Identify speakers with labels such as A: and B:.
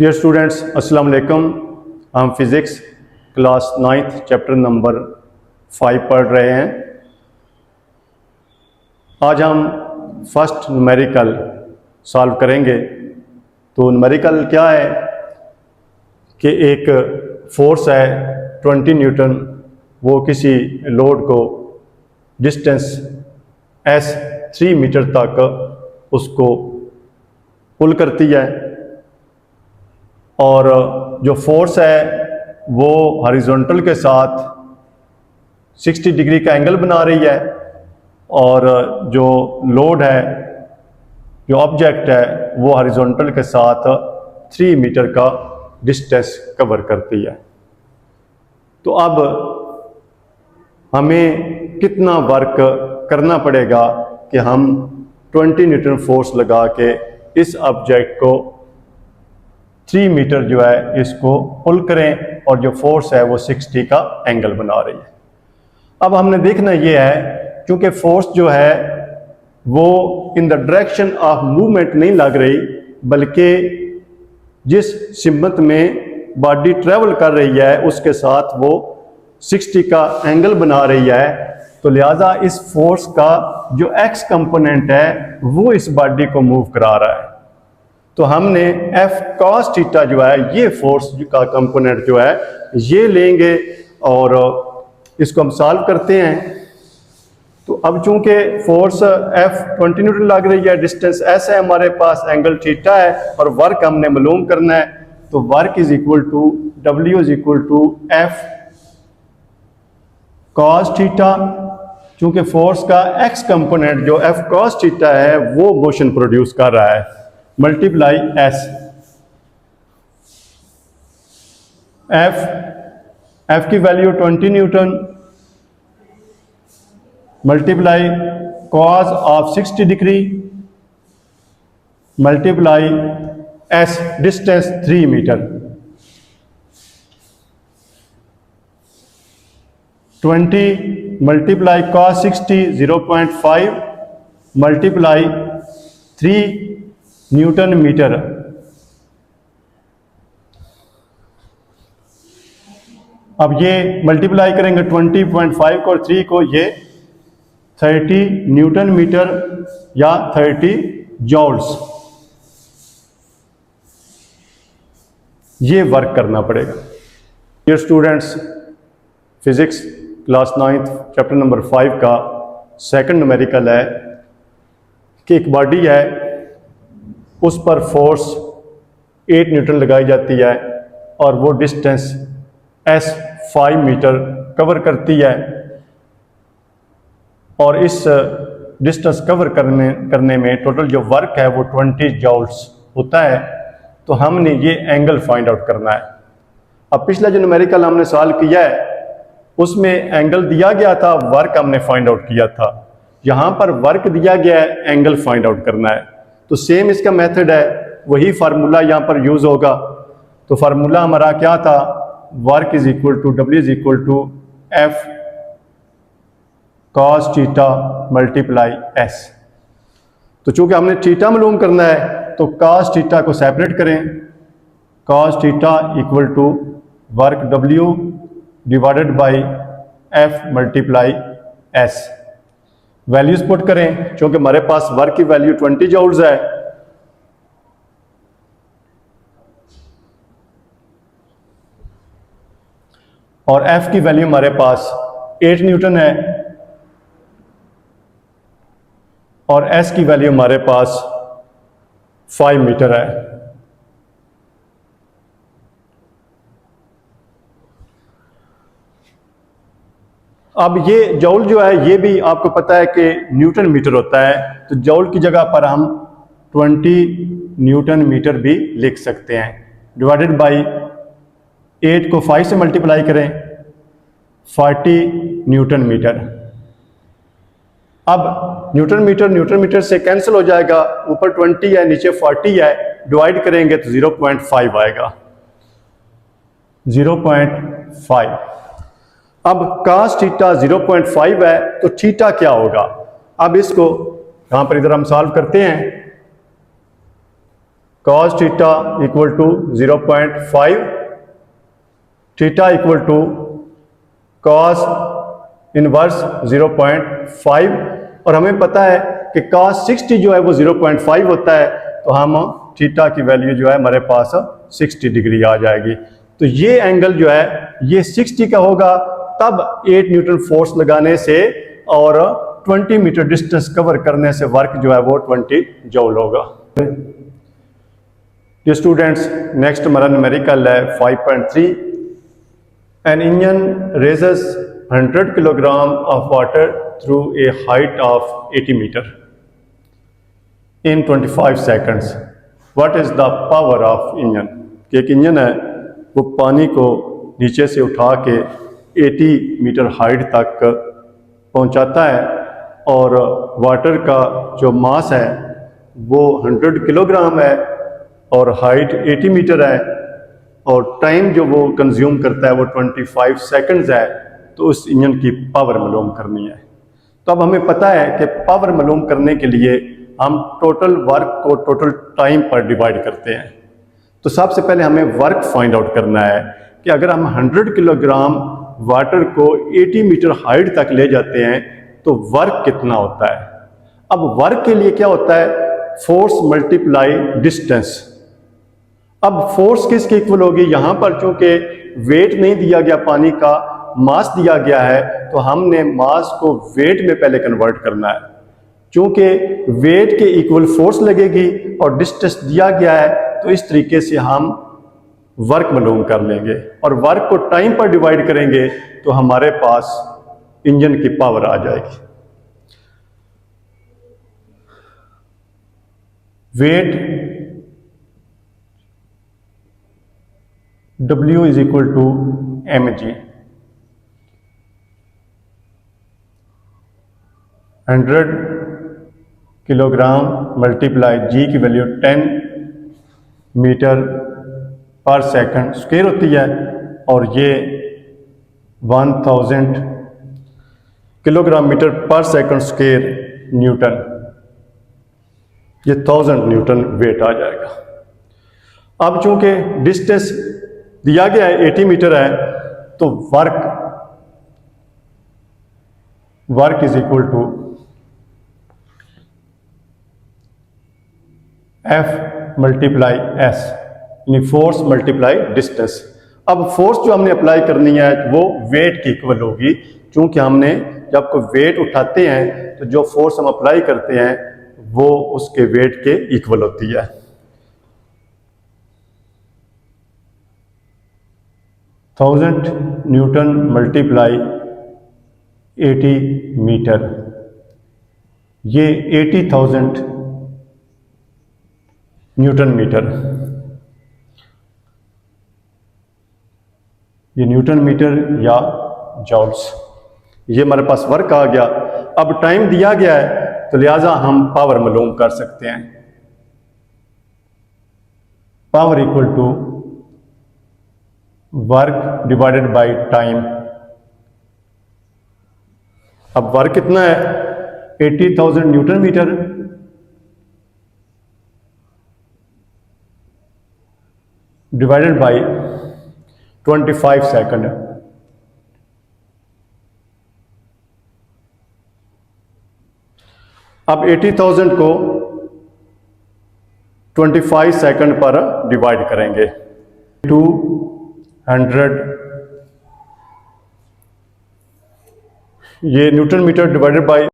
A: Dear students, अस्सलाम वालेकुम। हम physics class 9th chapter number 5 पढ़ रहे हैं। आज हम फर्स्ट न्यूमेरिकल सॉल्व करेंगे। तो न्यूमेरिकल क्या है कि एक फोर्स है 20 न्यूटन, वो किसी लोड को डिस्टेंस s 3 मीटर तक उसको पुल करती है, और जो फोर्स है वो हॉरिजॉन्टल के साथ 60 डिग्री का एंगल बना रही है, और जो लोड है, जो ऑब्जेक्ट है, वो हॉरिजॉन्टल के साथ 3 मीटर का डिस्टेंस कवर करती है। तो अब हमें कितना वर्क करना पड़ेगा कि हम 20 न्यूटन फोर्स लगा के इस ऑब्जेक्ट को 3 मीटर जो है इसको पुल करें, और जो फोर्स है वो 60 का एंगल बना रही है। अब हमने देखना ये है, क्योंकि फोर्स जो है वो in the direction of movement नहीं लग रही, बल्कि जिस सिमत में बॉडी ट्रेवल कर रही है उसके साथ वो 60 का एंगल बना रही है। तो लिहाजा इस फोर्स का जो एक्स कंपोनेंट है वो इस बॉडी को मूव करा रहा है। तो हमने F cos थीटा जो है, ये फोर्स का कंपोनेंट जो है ये लेंगे और इसको हम सॉल्व करते हैं। तो अब चूंकि फोर्स F 20 न्यूटन लग रही है, डिस्टेंस S है हमारे पास, एंगल थीटा है, और वर्क हमने मालूम करना है। तो work is equal to W is equal to F cos theta. चूंकि फोर्स का x कंपोनेंट जो F cos थीटा है वो मोशन प्रोड्यूस कर रहा है, मल्टीप्लाई S। F की value 20 newton multiply cos of 60 degree multiply S, distance 3 metre. 20 multiply cos 60 0.5 multiply 3 newton metre. अब ये मल्टीप्लाई करेंगे 20.5 को और 3 को, ये 30 न्यूटन मीटर या 30 जॉल्स ये वर्क करना पड़ेगा। Dear students, physics class 9th chapter number 5 का सेकंड न्यूमेरिकल है कि एक बॉडी है, उस पर फोर्स 8 न्यूटन लगाई जाती है, और वो डिस्टेंस S 5 मीटर कवर करती है, और इस डिस्टेंस कवर करने में टोटल जो वर्क है वो 20 जॉल्स होता है। तो हमने ये एंगल फाइंड आउट करना है। अब पिछला जो न्यूमेरिकल हमने सॉल्व किया है उसमें एंगल दिया गया था, वर्क हमने फाइंड आउट किया था। यहाँ पर वर्क दिया गया है, एंगल फाइंड आउट करना है। तो सेम इसका मेथड है, वही फार्मूला यहाँ पर यूज होगा। तो फार्मूला हमारा क्या था, work is equal to W is equal to F cos theta multiply S। तो चूंकि हमने थीटा मालूम करना है तो cos थीटा को सेपरेट करें। cos theta equal to work W divided by F multiply S। Values put करें, क्योंकि हमारे पास वर्क की वैल्यू 20 जॉल्स है, और F की वैल्यू हमारे पास 8 न्यूटन है, और S की वैल्यू हमारे पास 5 मीटर है। अब ये जॉल जो है ये भी आपको पता है कि न्यूटन मीटर होता है, तो जॉल की जगह पर हम 20 न्यूटन मीटर भी लिख सकते हैं। डिवाइडेड बाई 8 को 5 से मल्टीप्लाई करें, 40 न्यूटन मीटर। अब न्यूटन मीटर से कैंसिल हो जाएगा, ऊपर 20 है नीचे 40 है, डिवाइड करेंगे तो 0.5 आएगा, 0.5। अब cos थीटा 0.5 है, तो थीटा क्या होगा। अब इसको यहां पर इधर हम सॉल्व करते हैं। cos theta equal to 0.5, theta equal to cos inverse 0.5, और हमें पता है कि cos 60 जो है वो 0.5 होता है, तो हम थीटा की वैल्यू जो है हमारे पास 60 डिग्री आ जाएगी। तो ये एंगल जो है ये 60 का होगा, तब 8 न्यूटन फोर्स लगाने से और 20 मीटर डिस्टेंस कवर करने से वर्क जो है वो 20 जूल होगा। ये स्टूडेंट्स, नेक्स्ट हमारा न्यूमेरिकल है 5.3। An engine raises 100 kilogram of water through a height of 80 metre in 25 seconds, what is the power of engine. एक इंजन है वो पानी को नीचे से उठा के 80 मीटर हाइट तक पहुंचाता है, और वाटर का जो मास है वो 100 किलोग्राम है और हाइट 80 मीटर है, और टाइम जो वो कंज्यूम करता है वो 25 सेकंड्स है। तो उस इंजन की पावर मालूम करनी है। तो अब हमें पता है कि पावर मालूम करने के लिए हम टोटल वर्क को टोटल टाइम पर डिवाइड करते हैं। तो सबसे पहले हमें वर्क फाइंड आउट करना है कि अगर हम 100 किलोग्राम वाटर को 80 मीटर हाइट तक ले जाते हैं तो वर्क कितना होता है। अब वर्क के लिए क्या होता है, फोर्स मल्टीप्लाई डिस्टेंस। अब फोर्स किसके इक्वल होगी, यहां पर चूंकि वेट नहीं दिया गया, पानी का मास दिया गया है, तो हमने मास को वेट में पहले कन्वर्ट करना है। चूंकि वेट के इक्वल फोर्स लगेगी और डिस्टेंस दिया गया है, तो इस तरीके से हम वर्क मालूम कर लेंगे, और वर्क को टाइम पर डिवाइड करेंगे तो हमारे पास इंजन की पावर आ जाएगी। Weight W is equal to mg, 100 kilogram multiply g की value 10 metre per second square होती है, और ये 1000 kilogram metre per second square newton, ये 1000 न्यूटन वेट आ जाएगा। अब चूंकि डिस्टेंस दिया गया है 80 मीटर है, तो work is equal to F multiply S, यानी फोर्स मल्टीप्लाई डिस्टेंस। अब फोर्स जो हमने अप्लाई करनी है वो वेट की इक्वल होगी, क्योंकि हमने जब कोई वेट उठाते हैं तो जो फोर्स हम अप्लाई करते हैं वो उसके वेट के इक्वल होती है। 1000 न्यूटन मल्टीप्लाई 80 मीटर, ये 80,000 न्यूटन मीटर, ये न्यूटन मीटर या जॉल्स, ये हमारे पास वर्क आ गया। अब टाइम दिया गया है तो लिहाजा हम पावर मालूम कर सकते हैं। Power equal to work divided by time. अब वर्क कितना है, 80,000 newton metre divided by 25 second. अब 80,000 को 25 सेकंड पर डिवाइड करेंगे, 200, ये न्यूटन मीटर डिवाइडेड बाय